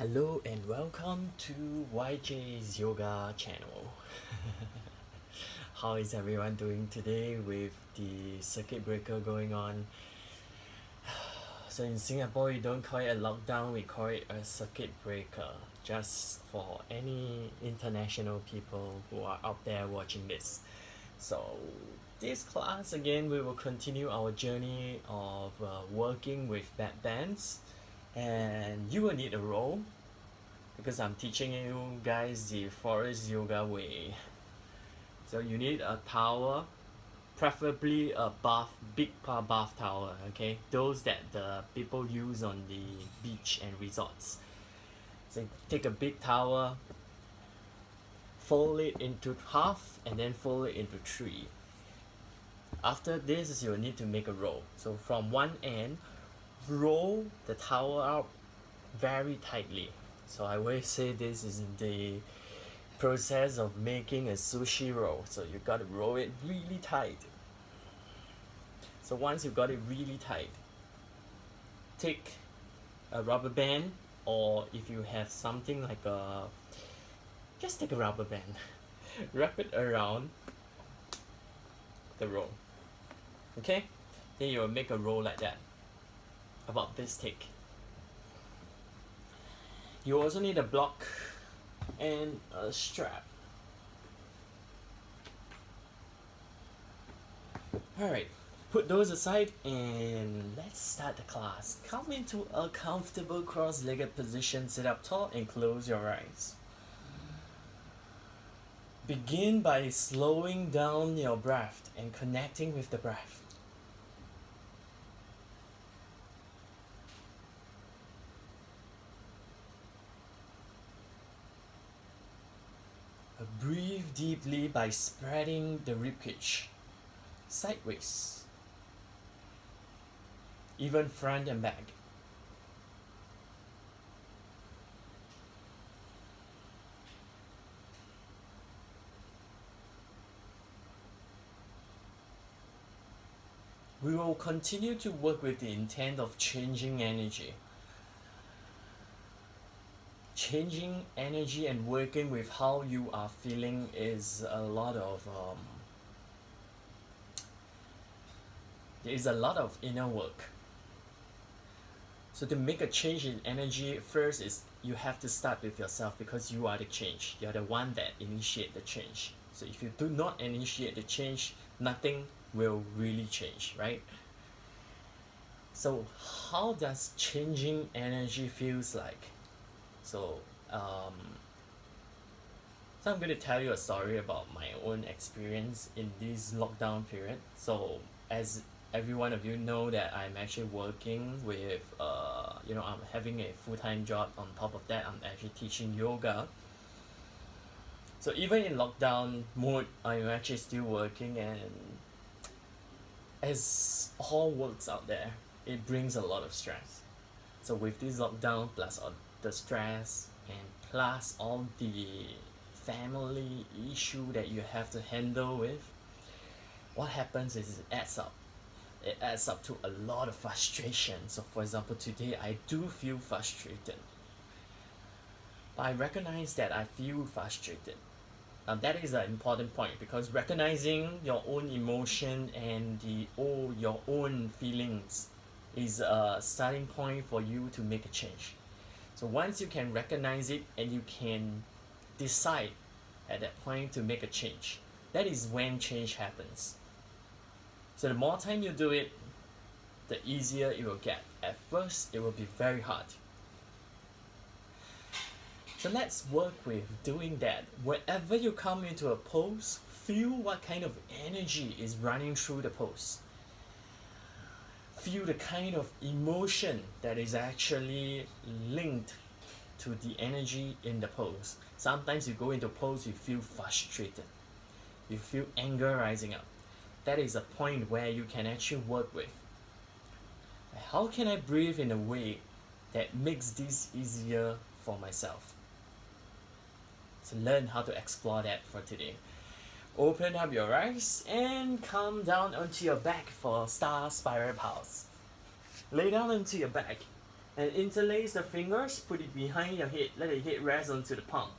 Hello and welcome to YJ's Yoga channel. How is everyone doing today with the circuit breaker going on? So in Singapore, we don't call it a lockdown, we call it a circuit breaker, just for any international people who are out there watching this. So this class again, we will continue our journey of working with backbends, and you will need a roll because I'm teaching you guys the Forrest yoga way. So you need a towel, preferably a big bath towel, okay? Those that the people use on the beach and resorts. So take a big towel, fold it into half, and then fold it into three. After this, you'll need to make a roll. So from one end, roll the towel out very tightly. So I always say this is the process of making a sushi roll. So you got to roll it really tight. So once you got it really tight, take a rubber band, or if you have something like just take a rubber band, wrap it around the roll. Okay? Then you will make a roll like that, about this thick. You also need a block and a strap. Alright, put those aside and let's start the class. Come into a comfortable cross-legged position, sit up tall and close your eyes. Begin by slowing down your breath and connecting with the breath. Breathe deeply by spreading the ribcage sideways, even front and back. We will continue to work with the intent of changing energy. Changing energy and working with how you are feeling is a lot of there is a lot of inner work. So to make a change in energy, first is you have to start with yourself, because you are the change. You're the one that initiate the change. So if you do not initiate the change, nothing will really change, right? So how does changing energy feels like? So I'm going to tell you a story about my own experience in this lockdown period. So as every one of you know, that I'm actually working with I'm having a full-time job. On top of that, I'm actually teaching yoga. So even in lockdown mode, I'm actually still working, and as all works out there, it brings a lot of stress. So with this lockdown, plus all the stress, and plus all the family issue that you have to handle with, what happens is it adds up. It adds up to a lot of frustration. So for example, today I do feel frustrated. But I recognize that I feel frustrated. That is an important point, because recognizing your own emotion and your own feelings is a starting point for you to make a change. So once you can recognize it and you can decide at that point to make a change, that is when change happens. So the more time you do it, the easier it will get. At first, it will be very hard. So let's work with doing that. Whenever you come into a pose, feel what kind of energy is running through the pose. Feel the kind of emotion that is actually linked to the energy in the pose. Sometimes you go into pose, you feel frustrated. You feel anger rising up. That is a point where you can actually work with. How can I breathe in a way that makes this easier for myself? So learn how to explore that for today. Open up your eyes and come down onto your back for star spiral pose. Lay down onto your back And interlace the fingers, put it behind your head, let the head rest onto the palm.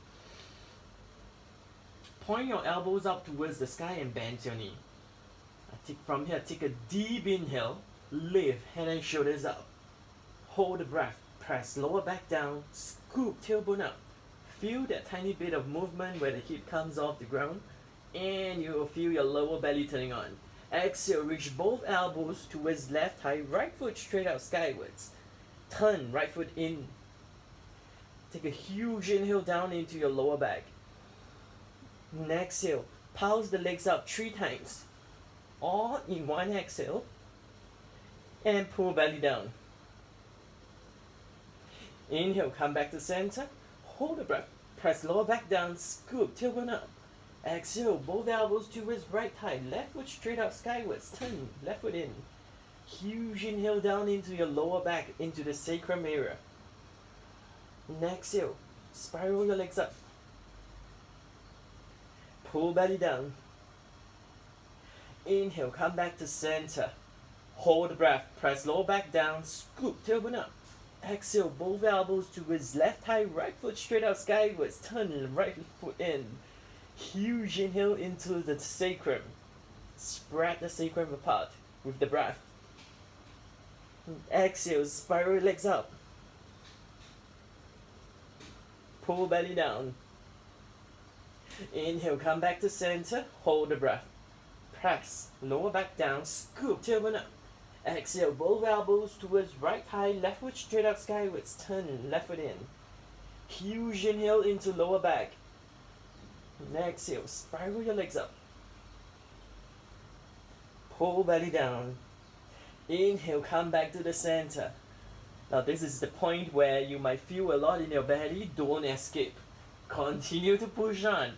Point your elbows up towards the sky and bend your knee. From here, take a deep inhale, lift head and shoulders up. Hold the breath, press lower back down, scoop tailbone up. Feel that tiny bit of movement where the hip comes off the ground, and you will feel your lower belly turning on. Exhale, reach both elbows towards left thigh, right foot straight out skywards. Turn right foot in. Take a huge inhale down into your lower back. Exhale, pulse the legs up 3 times. All in one exhale. And pull belly down. Inhale, come back to center. Hold the breath. Press lower back down, scoop tailbone up. Exhale, both elbows towards right thigh. Left foot straight up skywards. Turn left foot in. Huge inhale down into your lower back, into the sacrum area. Exhale, spiral your legs up. Pull belly down. Inhale, come back to center. Hold the breath. Press lower back down, scoop tailbone up. Exhale, both elbows towards left thigh, right foot straight out skywards. Turn right foot in. Huge inhale into the sacrum. Spread the sacrum apart with the breath. Exhale, spiral legs up. Pull belly down. Inhale, come back to center. Hold the breath. Press lower back down, scoop tailbone up. Exhale, both elbows towards right thigh, left foot straight up skywards. Turn left foot in. Huge inhale into lower back. Exhale, spiral your legs up. Pull belly down. Inhale, come back to the center. Now this is the point where you might feel a lot in your belly. Don't escape. Continue to push on.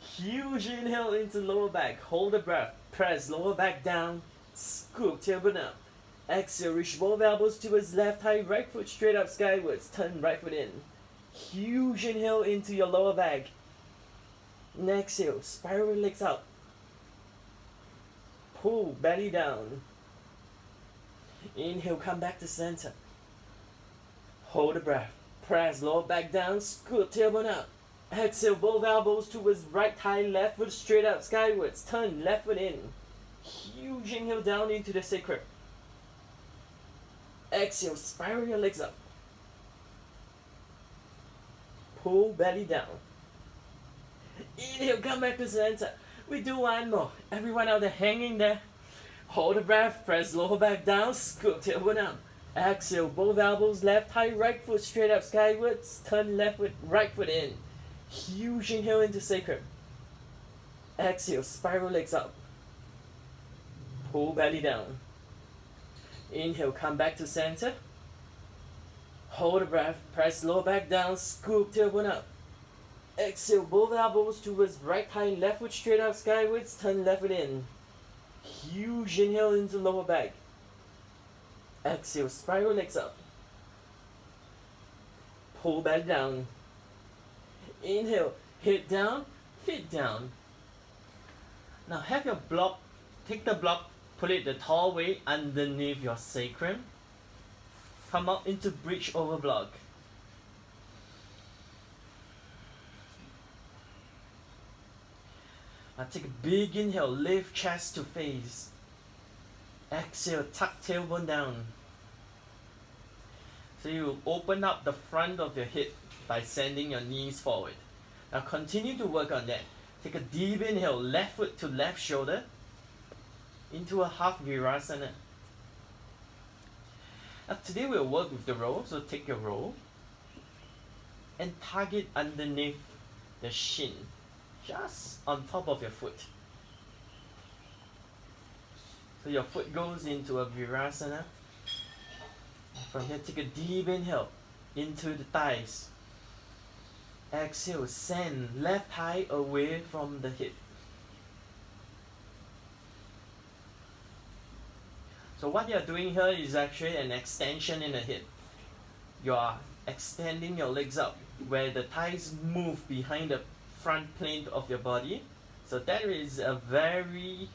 Huge inhale into lower back. Hold the breath. Press lower back down. Scoop tailbone up. Exhale, reach both elbows towards left thigh, right foot straight up skywards. Turn right foot in. Huge inhale into your lower back. Exhale, spiral legs out. Pull belly down. Inhale, come back to center. Hold the breath. Press lower back down, scoop tailbone up. Exhale, both elbows towards right thigh, left foot straight up skywards. Turn left foot in. Huge inhale down into the sacrum. Exhale, spiral your legs up. Pull belly down. Inhale, come back to center. We do one more. Everyone out there hanging there. Hold the breath, press lower back down, scoop tailbone up. Exhale, both elbows left thigh, right foot straight up skywards. Turn left foot, right foot in. Huge inhale into sacrum. Exhale, spiral legs up. Pull belly down. Inhale, come back to center. Hold the breath, press lower back down, scoop tailbone up. Exhale, both elbows towards right thigh, left foot straight up skywards, turn left foot in. Huge inhale into lower back. Exhale, spiral legs up. Pull belly down. Inhale, head down, feet down. Now have your block, take the block, put it the tall way underneath your sacrum. Come up into bridge over block. Now take a big inhale, lift chest to face. Exhale, tuck tailbone down. So you open up the front of your hip by sending your knees forward. Now continue to work on that. Take a deep inhale, left foot to left shoulder into a half virasana. Now today we'll work with the roll, so take your roll and target underneath the shin, just on top of your foot. So your foot goes into a virasana. From here, take a deep inhale into the thighs. Exhale, send left thigh away from the hip. So what you're doing here is actually an extension in the hip. You are extending your legs up where the thighs move behind the front plane of your body. So that is a very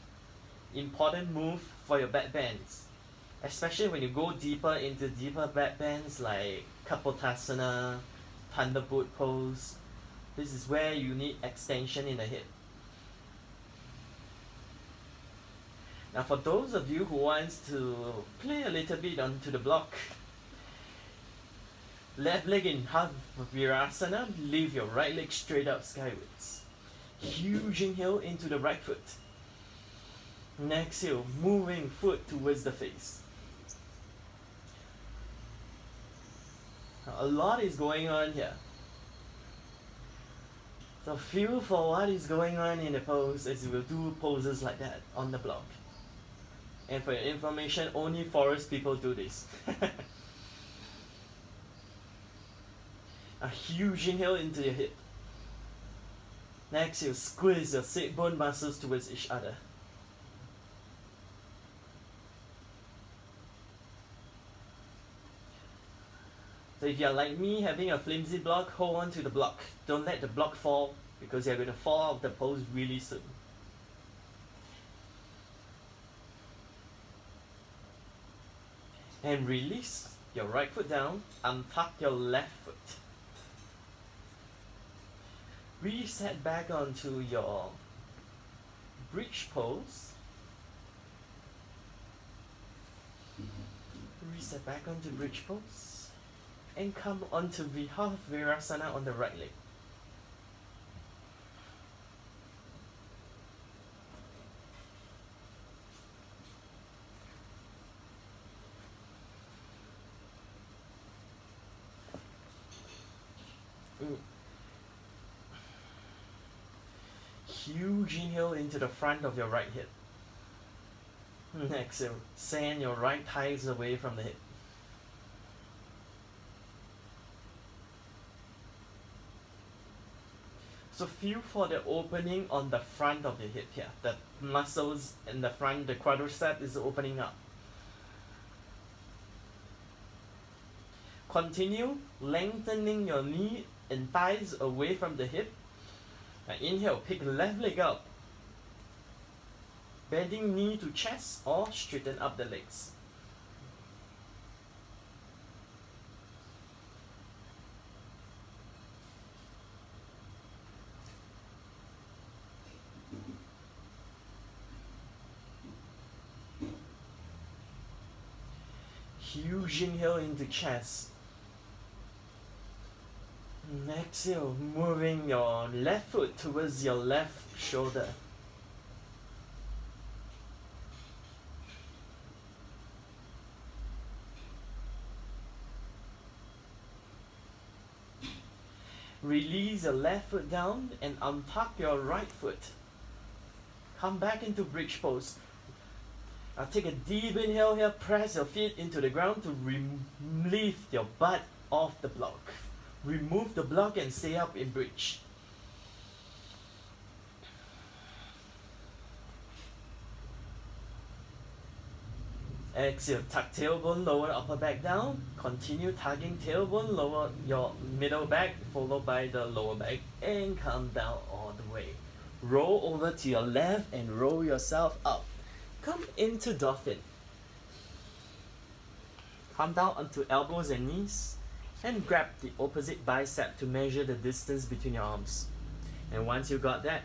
important move for your back bends. especially when you go deeper into deeper backbends like Kapotasana, Thunderbolt pose. This is where you need extension in the hip. Now for those of you who wants to play a little bit onto the block, left leg in half Virasana, leave your right leg straight up skywards. Huge inhale into the right foot. And exhale, moving foot towards the face. Now, a lot is going on here. So feel for what is going on in the pose as you will do poses like that on the block. And for your information, only Forrest people do this. A huge inhale into your hip. Next, you squeeze your sit bone muscles towards each other. So if you're like me, having a flimsy block, hold on to the block. Don't let the block fall, because you're going to fall out of the pose really soon. And release your right foot down, untuck your left foot. Reset back onto your bridge pose. Reset back onto bridge pose. And come onto half Virasana on the right leg. Huge inhale into the front of your right hip. Exhale, send your right thighs away from the hip. So feel for the opening on the front of the hip here. The muscles in the front, the quadricep is opening up. Continue lengthening your knee and thighs away from the hip. Now inhale, pick left leg up. Bending knee to chest or straighten up the legs. Huge inhale into chest. Exhale, moving your left foot towards your left shoulder. Release your left foot down and untuck your right foot. Come back into bridge pose. Now take a deep inhale here, press your feet into the ground to lift your butt off the block. Remove the block and stay up in bridge. Exhale, tuck tailbone, lower upper back down. Continue tugging tailbone, lower your middle back, followed by the lower back, and come down all the way. Roll over to your left and roll yourself up. Come into dolphin. Come down onto elbows and knees and grab the opposite bicep to measure the distance between your arms. And once you got that,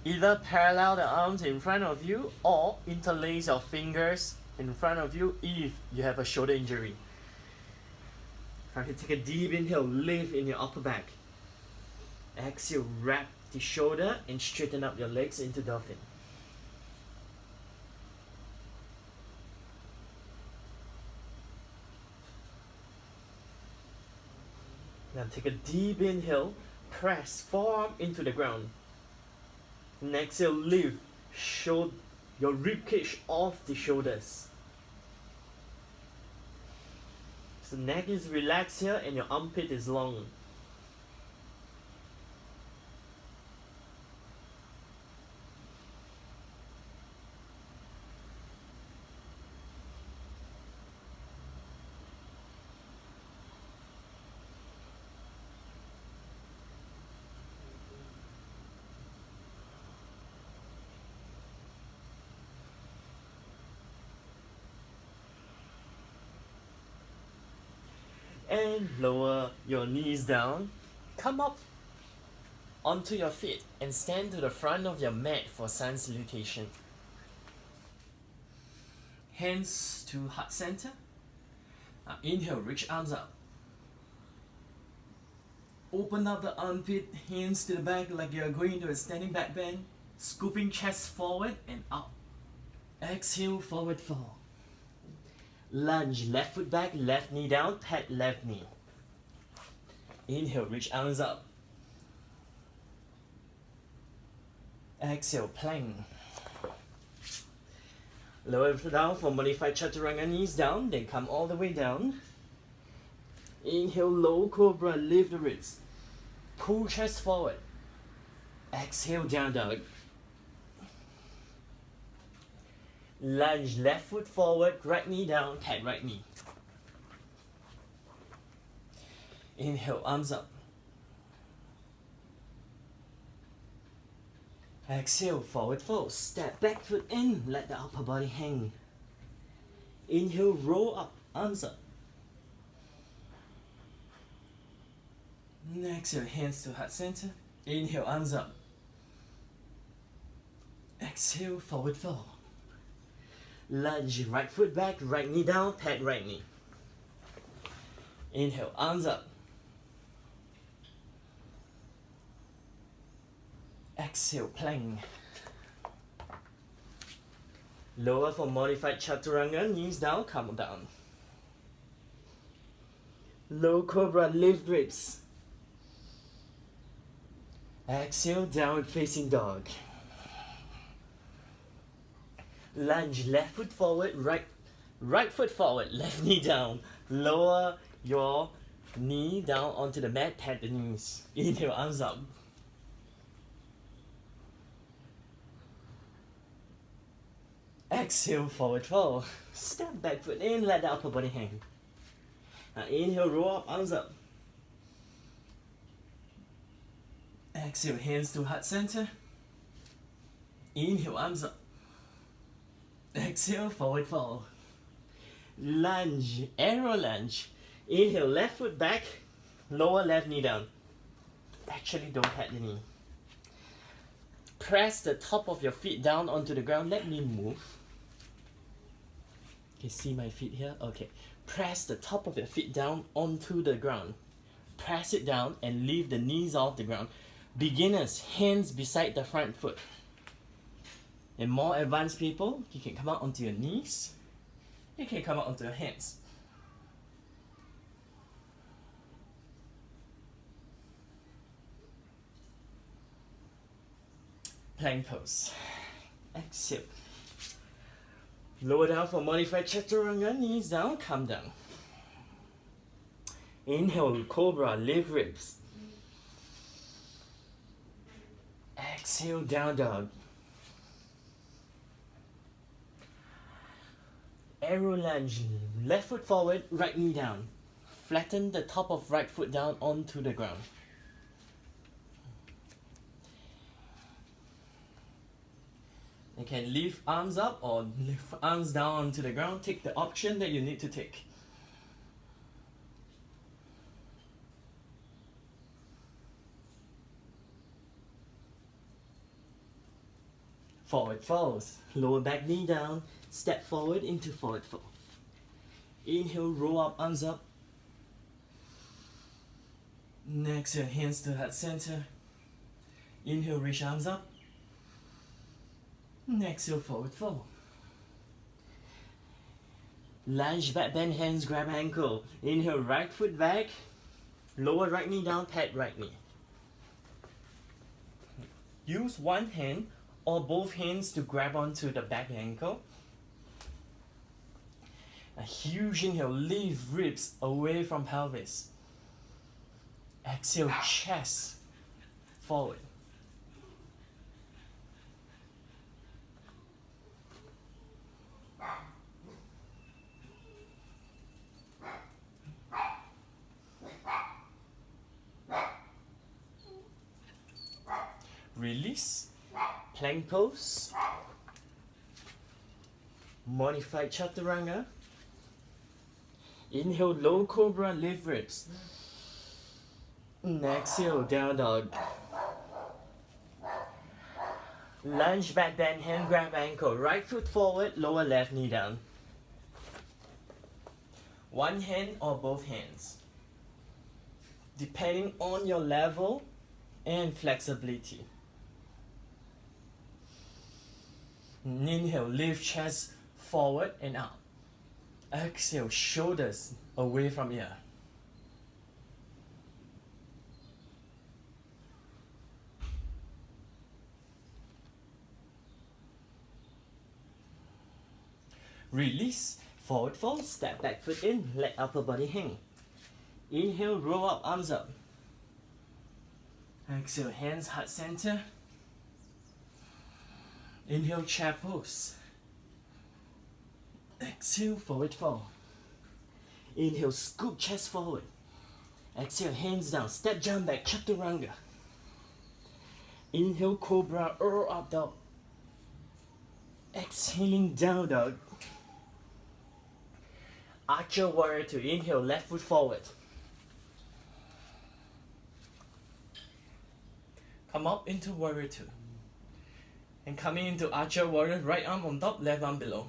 either parallel the arms in front of you or interlace your fingers in front of you if you have a shoulder injury. Try to take a deep inhale, lift in your upper back. Exhale, wrap the shoulder and straighten up your legs into dolphin. Now take a deep inhale, press forearm into the ground. And exhale, lift your rib cage off the shoulders. So neck is relaxed here and your armpit is long. And lower your knees down. Come up onto your feet and stand to the front of your mat for sun salutation. Hands to heart center. Now inhale, reach arms up. Open up the armpit, hands to the back like you're going into a standing back bend. Scooping chest forward and up. Exhale, forward fold. Lunge, left foot back, left knee down, pat left knee. Inhale, reach arms up. Exhale, plank. Lower down for modified chaturanga, knees down, then come all the way down. Inhale, low cobra, lift the ribs. Pull chest forward. Exhale, down dog. Lunge, left foot forward, right knee down, pat right knee. Inhale, arms up. Exhale, forward fold. Step back foot in, let the upper body hang. Inhale, roll up, arms up. Exhale, hands to heart center. Inhale, arms up. Exhale, forward fold. Lunge, right foot back, right knee down, pat right knee. Inhale, arms up. Exhale, plank. Lower for modified chaturanga, knees down, come down. Low cobra, lift ribs. Exhale, downward facing dog. Lunge, left foot forward, right foot forward, left knee down. Lower your knee down onto the mat, pat the knees. Inhale, arms up. Exhale, forward fold. Step back foot in, let the upper body hang. Now inhale, roll up, arms up. Exhale, hands to heart center. Inhale, arms up. Exhale, forward fold. Lunge, arrow lunge. Inhale, left foot back, lower left knee down. Actually, don't pat the knee. Press the top of your feet down onto the ground. Let me move. You see my feet here? Okay. Press the top of your feet down onto the ground. Press it down and leave the knees off the ground. Beginners, hands beside the front foot. And more advanced people, you can come out onto your knees. You can come out onto your hands. Plank pose. Exhale. Lower down for modified chaturanga, knees down, come down. Inhale, cobra, lift ribs. Exhale, down dog. Arrow lunge, left foot forward, right knee down. Flatten the top of right foot down onto the ground. You can lift arms up or lift arms down onto the ground. Take the option that you need to take. Forward folds. Lower back knee down. Step forward into forward fold. Inhale, roll up, arms up. Exhale, hands to heart center. Inhale, reach arms up. Exhale, forward fold. Lunge, back bend, hands grab ankle. Inhale, right foot back. Lower right knee down, pat right knee. Use one hand or both hands to grab onto the back ankle. A huge inhale, lift ribs away from pelvis. Exhale, chest forward. Release, plank pose, modified chaturanga. Inhale, low cobra, lift ribs. Exhale, down dog. Lunge back bend, hand grab ankle. Right foot forward, lower left knee down. One hand or both hands, depending on your level and flexibility. Inhale, lift chest forward and up. Exhale, shoulders away from ear. Release, forward fold, step back foot in, let upper body hang. Inhale, roll up, arms up. Exhale, hands heart center. Inhale, chair pose. Exhale, forward fold. Inhale, scoop chest forward. Exhale, hands down, step jump back, chaturanga. Inhale, cobra, up dog. Exhaling, down dog. Archer warrior 2, inhale, left foot forward. Come up into warrior 2. And coming into archer warrior, right arm on top, left arm below.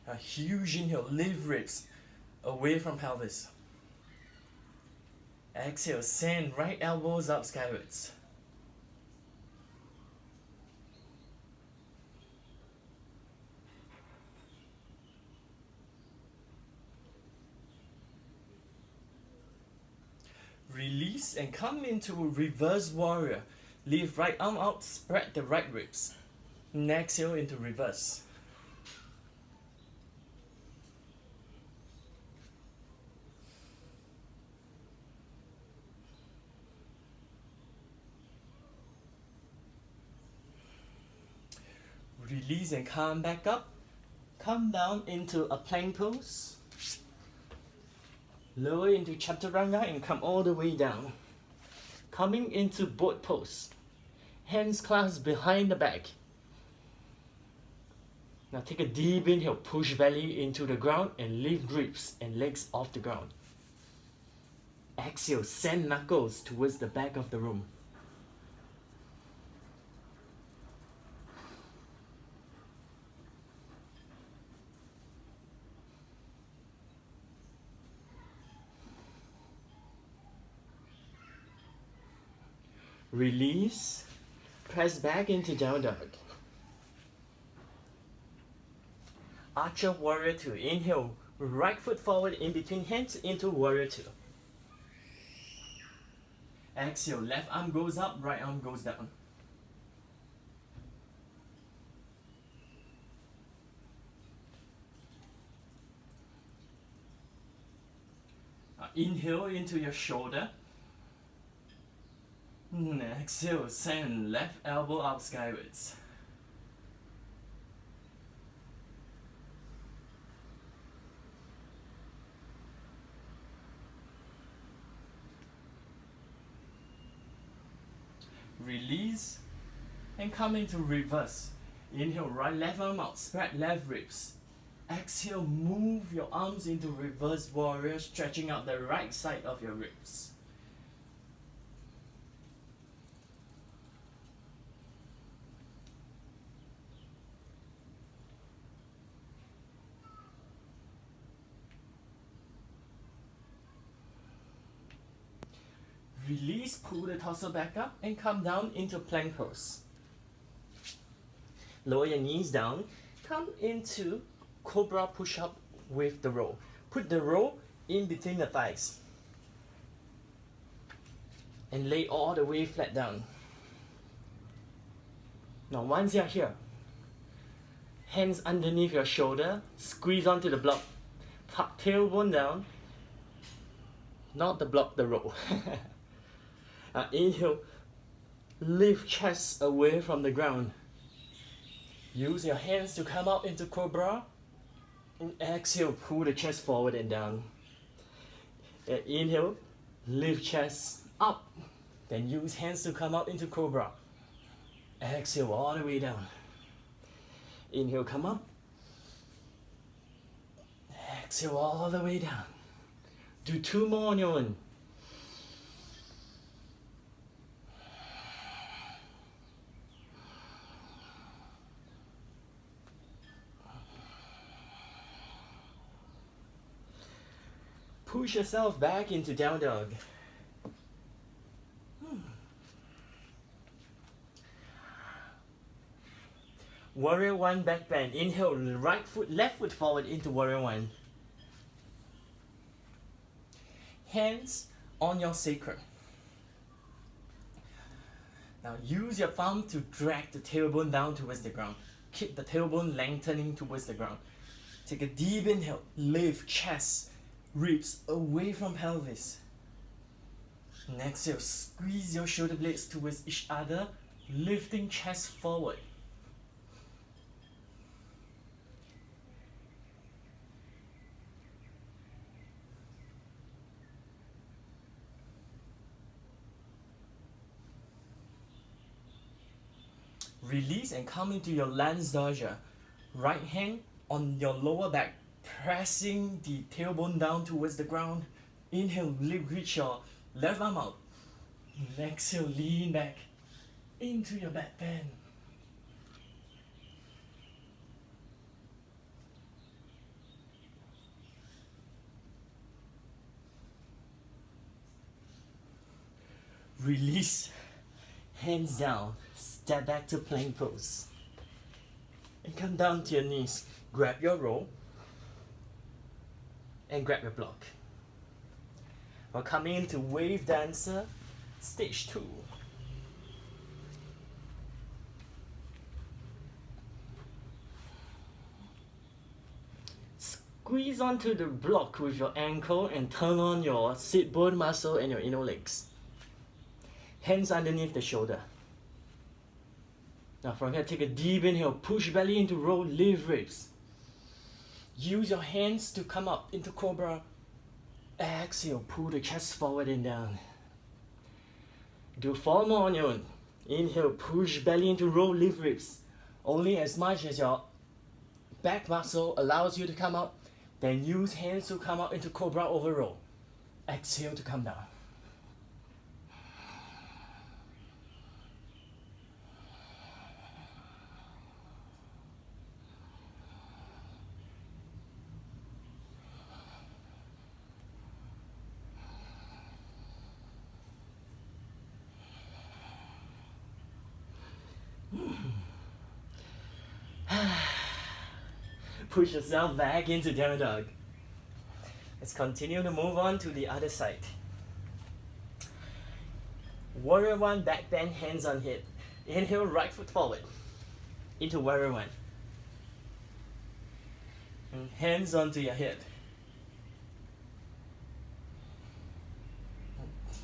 A huge inhale, lift ribs away from pelvis. Exhale, send right elbows up skywards. Release and come into reverse warrior. Lift right arm out, spread the right ribs. Exhale into reverse. Release and come back up. Come down into a plank pose. Lower into chaturanga and come all the way down. Coming into boat pose. Hands clasped behind the back. Now take a deep inhale, push belly into the ground and lift ribs and legs off the ground. Exhale, send knuckles towards the back of the room. Release, press back into down dog. Archer warrior 2, inhale, right foot forward in between hands into warrior 2. Exhale, left arm goes up, right arm goes down. Inhale into your shoulder. Exhale, send left elbow up skywards. Release and come into reverse. Inhale, right left arm out, spread left ribs. Exhale, move your arms into reverse warrior, stretching out the right side of your ribs. Release, pull the torso back up and come down into plank pose. Lower your knees down, come into cobra push-up with the roll. Put the roll in between the thighs and lay all the way flat down. Now once you're here, hands underneath your shoulder, squeeze onto the block, tuck tailbone down, not the block, the roll. Inhale, lift chest away from the ground. Use your hands to come out into cobra. And exhale, pull the chest forward and down. And inhale, lift chest up. Then use hands to come out into cobra. Exhale all the way down. Inhale, come up. Exhale all the way down. Do 2 more on your own. Push yourself back into down dog. Warrior 1 back bend. Inhale, right foot, left foot forward into warrior 1. Hands on your sacrum. Now use your thumb to drag the tailbone down towards the ground. Keep the tailbone lengthening towards the ground. Take a deep inhale. Lift chest, ribs away from pelvis. And exhale, squeeze your shoulder blades towards each other, lifting chest forward. Release and come into your lance dodger. Right hand on your lower back, pressing the tailbone down towards the ground. Inhale, reach your left arm out. And exhale, lean back into your back bend. Release, hands down, step back to plank pose. And come down to your knees. Grab your roll and grab your block. We're coming into wave dancer, stage 2. Squeeze onto the block with your ankle and turn on your sit bone muscle and your inner legs. Hands underneath the shoulder. Now from here, take a deep inhale, push belly into roll, lift ribs. Use your hands to come up into cobra. Exhale, pull the chest forward and down. Do 4 more on your own. Inhale, push belly into roll, lift ribs. Only as much as your back muscle allows you to come up. Then use hands to come up into cobra over roll. Exhale to come down. Push yourself back into down dog. Let's continue to move on to the other side. Warrior 1 back bend, hands on hip. Inhale, right foot forward into warrior 1. And hands onto your hip.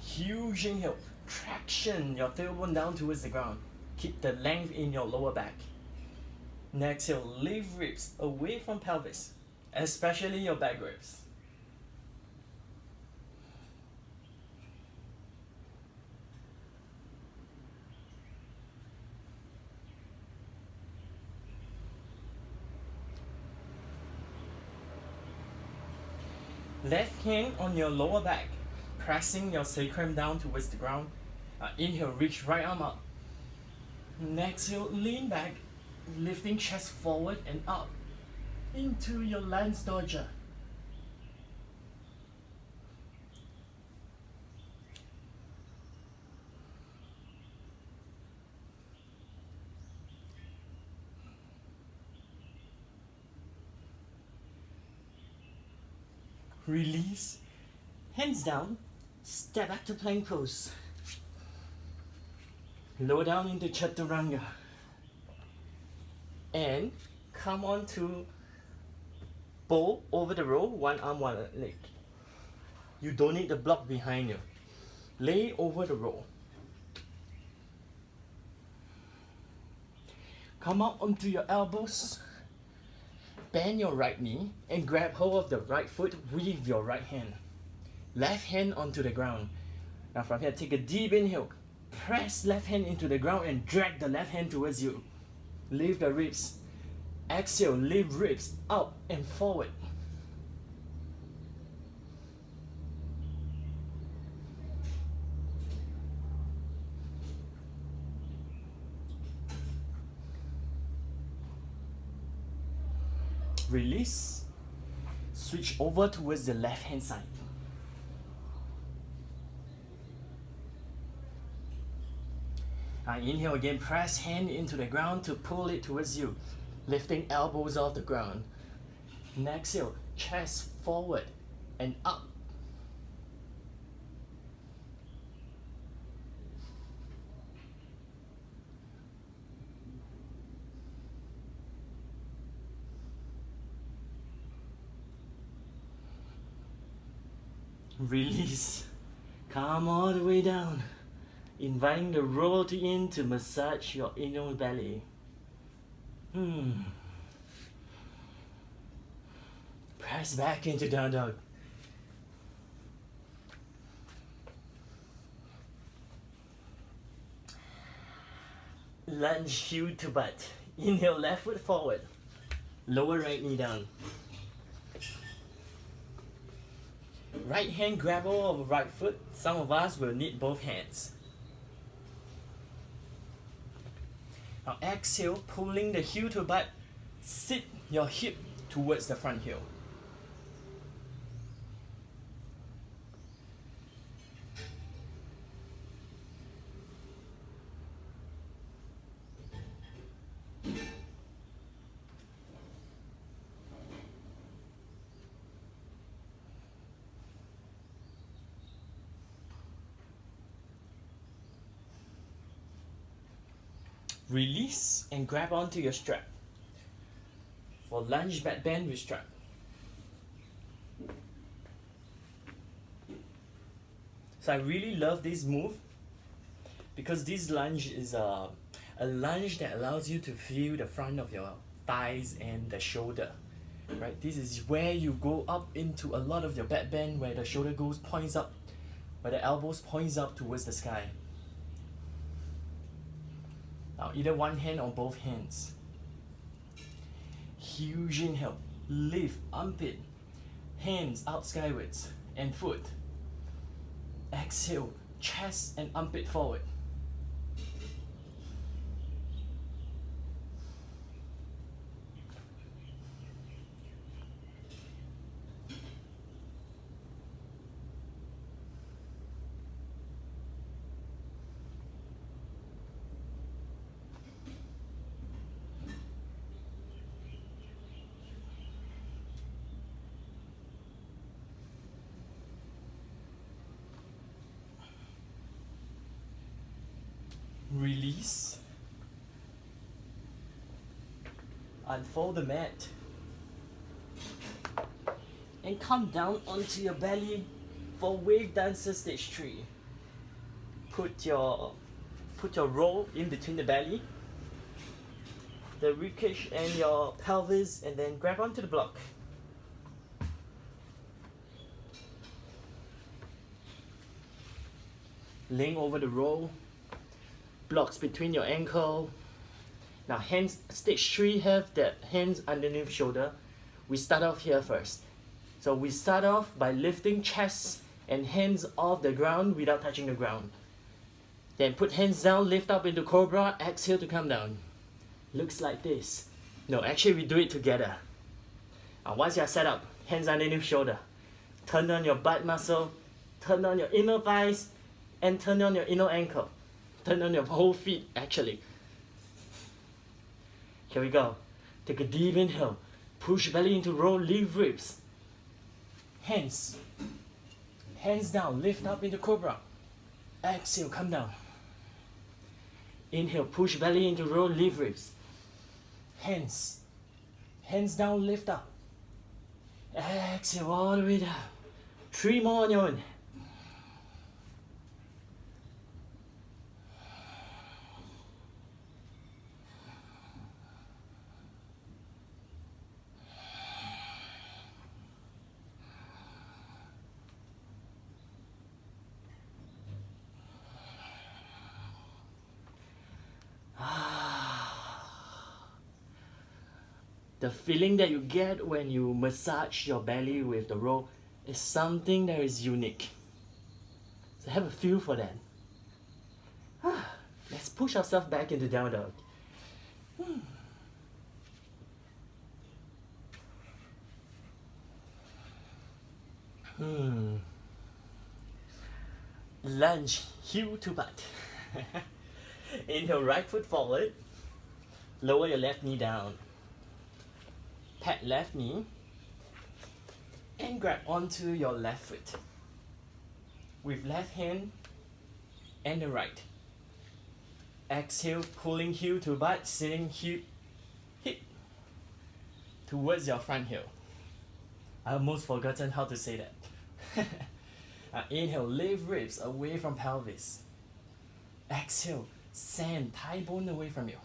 Huge inhale, traction your tailbone down towards the ground. Keep the length in your lower back. Next, exhale, lift ribs away from pelvis, especially your back ribs. Left hand on your lower back, pressing your sacrum down towards the ground. Inhale, reach right arm up. Next, exhale, lean back, lifting chest forward and up into your lance dodger. Release, hands down, step back to plank pose. Lower down into chaturanga. And come on to bow over the roll, one arm, one leg. You don't need the block behind you. Lay over the roll. Come up onto your elbows. Bend your right knee and grab hold of the right foot with your right hand. Left hand onto the ground. Now from here, take a deep inhale. Press left hand into the ground and drag the left hand towards you. Lift the ribs. Exhale, lift ribs up and forward. Release. Switch over towards the left hand side. Now inhale again, press hand into the ground to pull it towards you, lifting elbows off the ground. And exhale, chest forward and up. Release. Come all the way down. Inviting the roll in to massage your inner belly. Press back into down dog. Lunge heel to butt. Inhale, left foot forward. Lower right knee down. Right hand grab hold of right foot. Some of us will need both hands. Now exhale, pulling the heel to butt. Sit your hip towards the front heel. Release and grab onto your strap. For lunge back bend with strap. So I really love this move because this lunge is a lunge that allows you to feel the front of your thighs and the shoulder. Right? This is where you go up into a lot of your back bend, where the shoulder points up, where the elbows points up towards the sky. Now either one hand or both hands. Huge inhale, lift, armpit, hands out skywards, and foot. Exhale, chest and armpit forward. Release. Unfold the mat. And come down onto your belly for wave dancer stage 3. Put your roll in between the belly, the ribcage and your pelvis, and then grab onto the block. Laying over the roll. Blocks between your ankle. Now hands, stage 3 have the hands underneath shoulder. We start off here first. So we start off by lifting chest and hands off the ground without touching the ground. Then put hands down, lift up into cobra, exhale to come down. Looks like this. No, actually we do it together. Now once you're set up, hands underneath shoulder. Turn on your butt muscle, turn on your inner thighs, and turn on your inner ankle. Turn on your whole feet actually. Here we go. Take a deep inhale. Push belly into roll, lift ribs. Hands. Hands down, lift up into cobra. Exhale, come down. Inhale, push belly into roll, lift ribs. Hands. Hands down, lift up. Exhale all the way down. 3 more on your own. The feeling that you get when you massage your belly with the rope is something that is unique. So have a feel for that. Let's push ourselves back into down dog. Lunge, heel to butt. Inhale, right foot forward. Lower your left knee down. Pat left knee. And grab onto your left foot. With left hand and the right. Exhale, pulling heel to butt, sitting hip towards your front heel. I almost forgotten how to say that. Inhale, lift ribs away from pelvis. Exhale, send thigh bone away from you.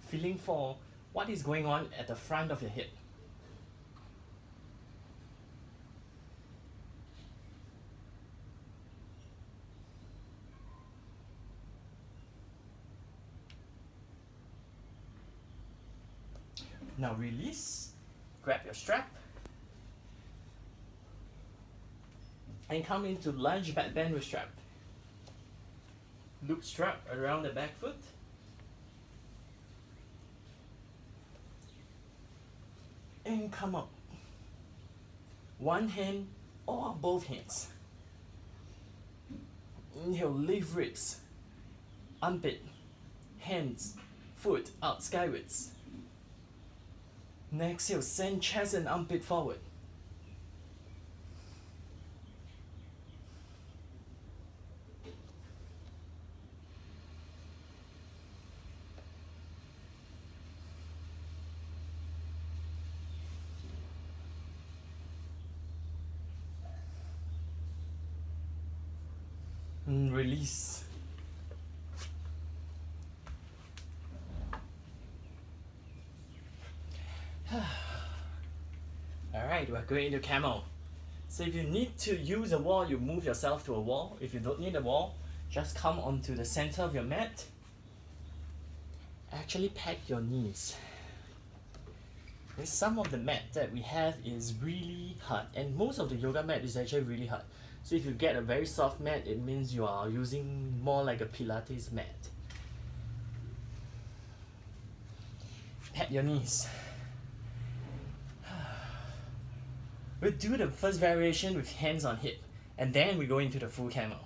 Feeling for what is going on at the front of your hip. Now release, grab your strap, and come into lunge back bend with strap. Loop strap around the back foot. And come up. One hand or both hands. Inhale, lift ribs, armpit, hands, foot out skywards. Exhale, send chest and armpit forward. And release. Alright, we're going into camel. So if you need to use a wall, you move yourself to a wall. If you don't need a wall, just come onto the center of your mat. Actually pack your knees. Because some of the mat that we have is really hard, and most of the yoga mat is actually really hard. So if you get a very soft mat, it means you are using more like a Pilates mat. Pat your knees. We'll do the first variation with hands on hip, and then we go into the full camel.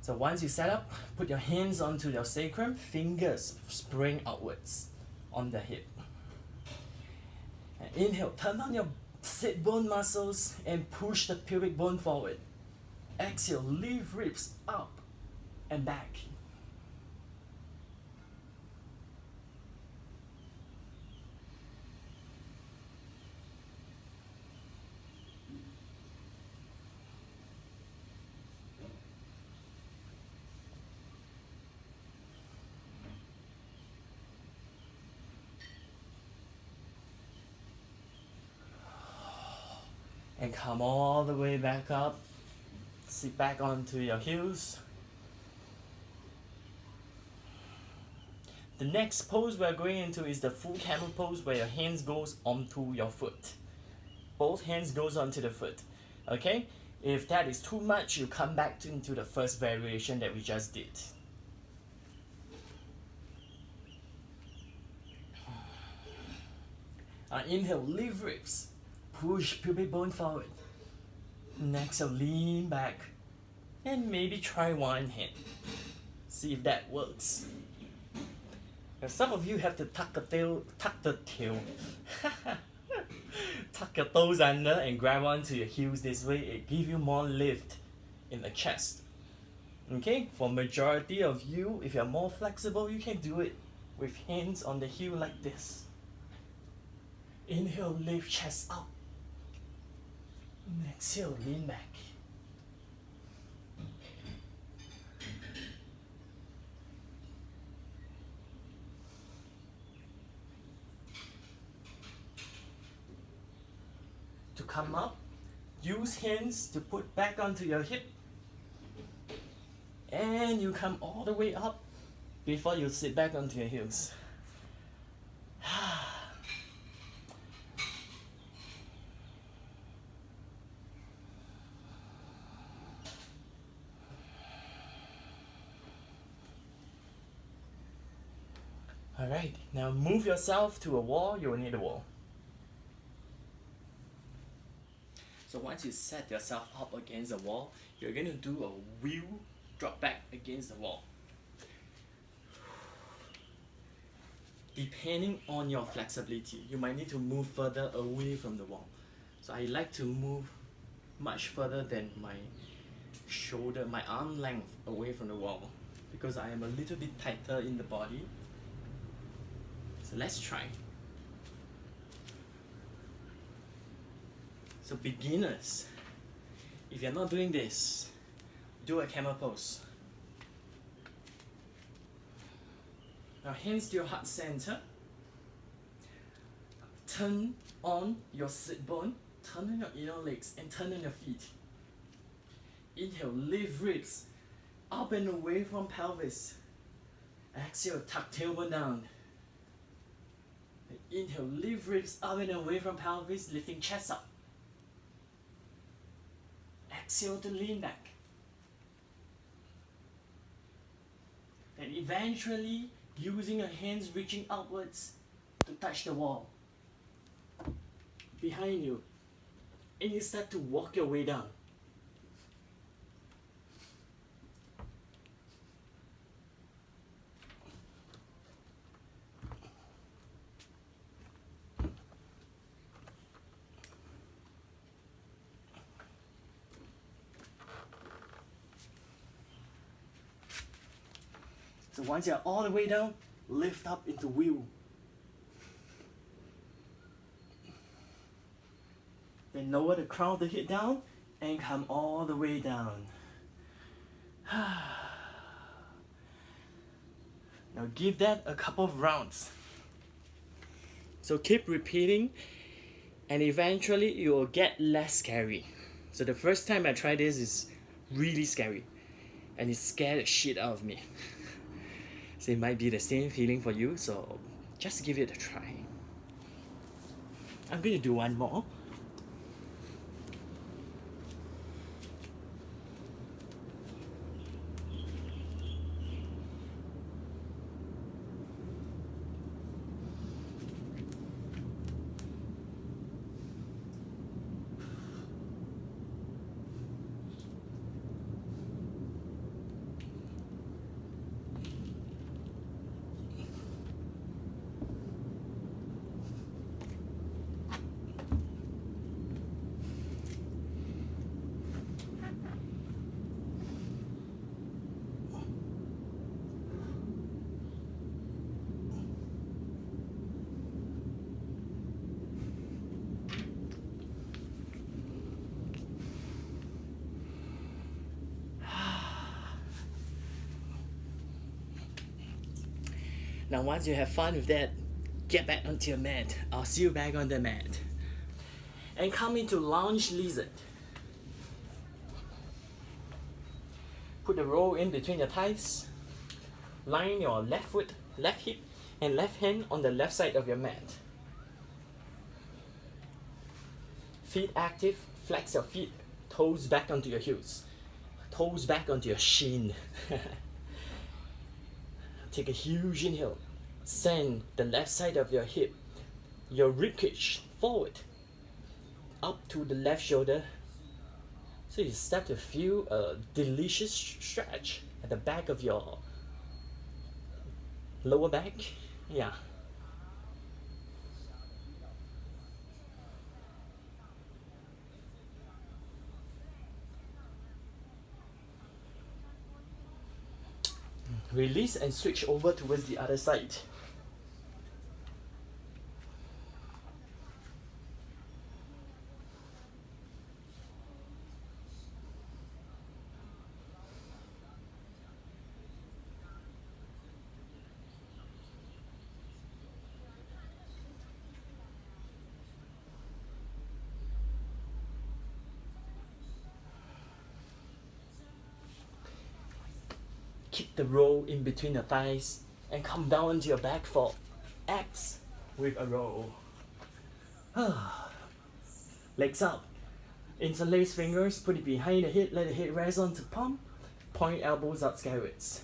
So once you set up, put your hands onto your sacrum, fingers spring outwards on the hip. And inhale, turn on your sit bone muscles and push the pubic bone forward. Exhale, lift ribs up and back. And come all the way back up. Sit back onto your heels. The next pose we're going into is the full camel pose, where your hands goes onto your foot. Both hands goes onto the foot. Okay? If that is too much, you come back into the first variation that we just did. Inhale, lift ribs. Push pubic bone forward. Next, lean back. And maybe try one hand. See if that works. Now, some of you have to tuck the tail. Tuck your toes under and grab onto your heels this way. It gives you more lift in the chest. Okay? For majority of you, if you're more flexible, you can do it with hands on the heel like this. Inhale, lift chest up. Exhale, lean back. To come up, use hands to put back onto your hip. And you come all the way up before you sit back onto your heels. Alright, now move yourself to a wall. You will need a wall. So once you set yourself up against the wall, you're going to do a wheel drop back against the wall. Depending on your flexibility, you might need to move further away from the wall. So I like to move much further than my shoulder, my arm length away from the wall, because I am a little bit tighter in the body. So let's try. So beginners, if you're not doing this, do a camel pose. Now hands to your heart center. Turn on your sit bone, turn on your inner legs, and turn on your feet. Inhale, lift ribs up and away from pelvis. Exhale, tuck tailbone down. Inhale, lift ribs up and away from pelvis, lifting chest up. Exhale to lean back. And eventually, using your hands reaching outwards to touch the wall behind you. And you start to walk your way down. So once you're all the way down, lift up into wheel. Then lower the crown of the head down and come all the way down. Now give that a couple of rounds. So keep repeating, and eventually it will get less scary. So the first time I tried this is really scary, and it scared the shit out of me. So it might be the same feeling for you, so just give it a try. I'm going to do one more. Now once you have fun with that, get back onto your mat. I'll see you back on the mat. And come into lunge lizard. Put the roll in between your thighs. Line your left foot, left hip, and left hand on the left side of your mat. Feet active, flex your feet, toes back onto your heels. Toes back onto your shin. Take a huge inhale. Send the left side of your hip, your ribcage forward, up to the left shoulder. So you start to feel a delicious stretch at the back of your lower back. Yeah. Release and switch over towards the other side. Keep the roll in between your thighs and come down onto your back for X with a roll. Legs up. Interlace fingers, put it behind the head, let the head rest on the palm. Point elbows out skywards.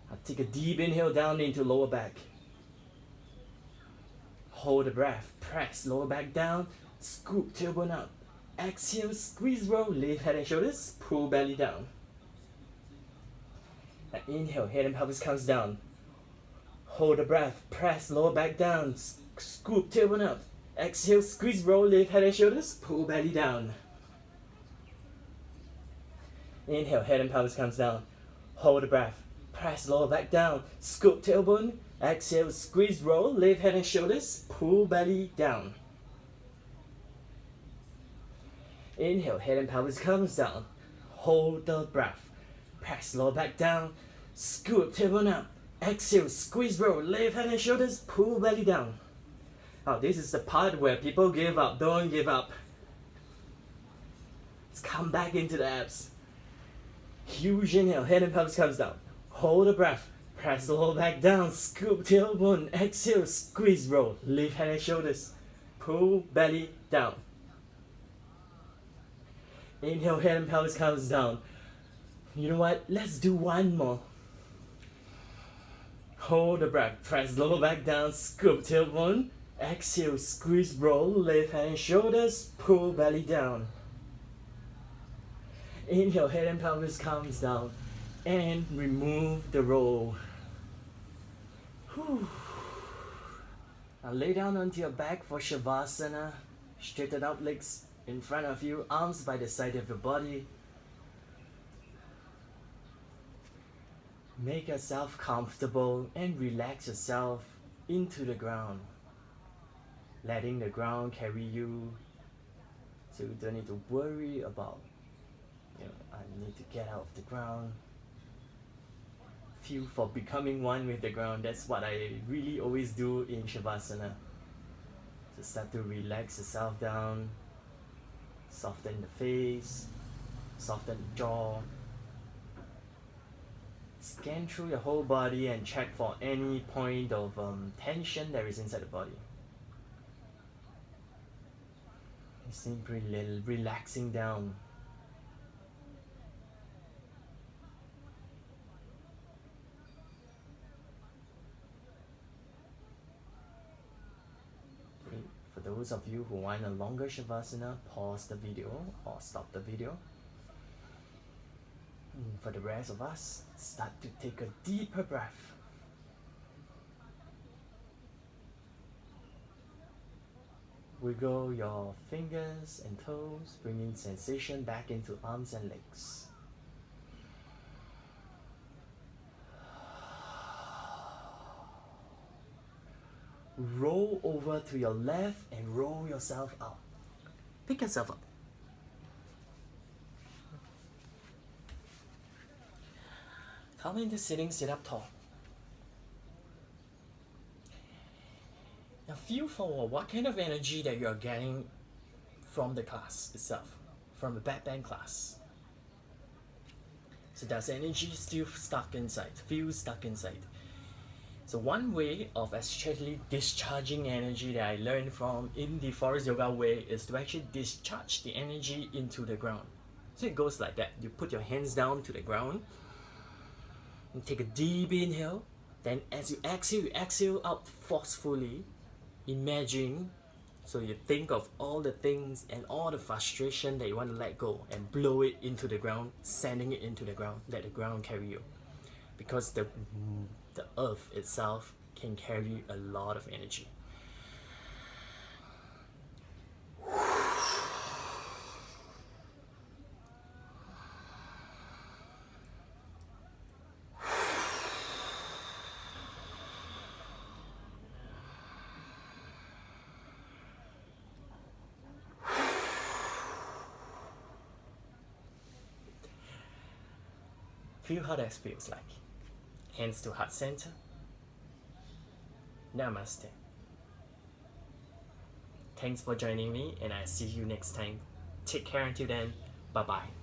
Now take a deep inhale down into lower back. Hold the breath, press lower back down, scoop tailbone up. Exhale, squeeze roll, lift head and shoulders, pull belly down. Now inhale, head and pelvis comes down. Hold the breath, press lower back down, scoop tailbone up. Exhale, squeeze roll, lift head and shoulders, pull belly down. Inhale, head and pelvis comes down. Hold the breath, press lower back down, scoop tailbone. Exhale, squeeze roll, lift head and shoulders, pull belly down. Inhale, head and pelvis comes down. Hold the breath, press lower back down, scoop tailbone up. Exhale, squeeze roll, lift head and shoulders, pull belly down. Now this is the part where people give up. Don't give up. Let's come back into the abs. Huge inhale, head and pelvis comes down. Hold the breath, press lower back down, scoop tailbone. Exhale, squeeze roll, lift head and shoulders, pull belly down. Inhale, head and pelvis comes down. You know what? Let's do one more. Hold the breath, press lower back down, scoop tailbone. Exhale, squeeze roll, lift head and shoulders, pull belly down. Inhale, head and pelvis comes down. And remove the roll. Whew. Now lay down onto your back for Shavasana. Straighten out legs in front of you, arms by the side of your body. Make yourself comfortable and relax yourself into the ground. Letting the ground carry you, so you don't need to worry about, I need to get out of the ground. Feel for becoming one with the ground. That's what I really always do in Shavasana. So start to relax yourself down, soften the face, soften the jaw. Scan through your whole body and check for any point of tension there is inside the body. Simply relaxing down. Okay. For those of you who want a longer Shavasana, pause the video or stop the video. And for the rest of us, start to take a deeper breath. Wiggle your fingers and toes, bringing sensation back into arms and legs. Roll over to your left and roll yourself out. Pick yourself up. Come into sitting, sit up tall. Now feel for what kind of energy that you are getting from the class itself, from the backbend class. So does energy still stuck inside, feel stuck inside? So one way of actually discharging energy that I learned from in the Forrest Yoga way is to actually discharge the energy into the ground. So it goes like that. You put your hands down to the ground and take a deep inhale. Then as you exhale out forcefully. Imagine, so you think of all the things and all the frustration that you want to let go and blow it into the ground, sending it into the ground, let the ground carry you. Because the earth itself can carry a lot of energy. Feel how that feels like. Hands to heart center. Namaste. Thanks for joining me, and I'll see you next time. Take care until then. Bye bye.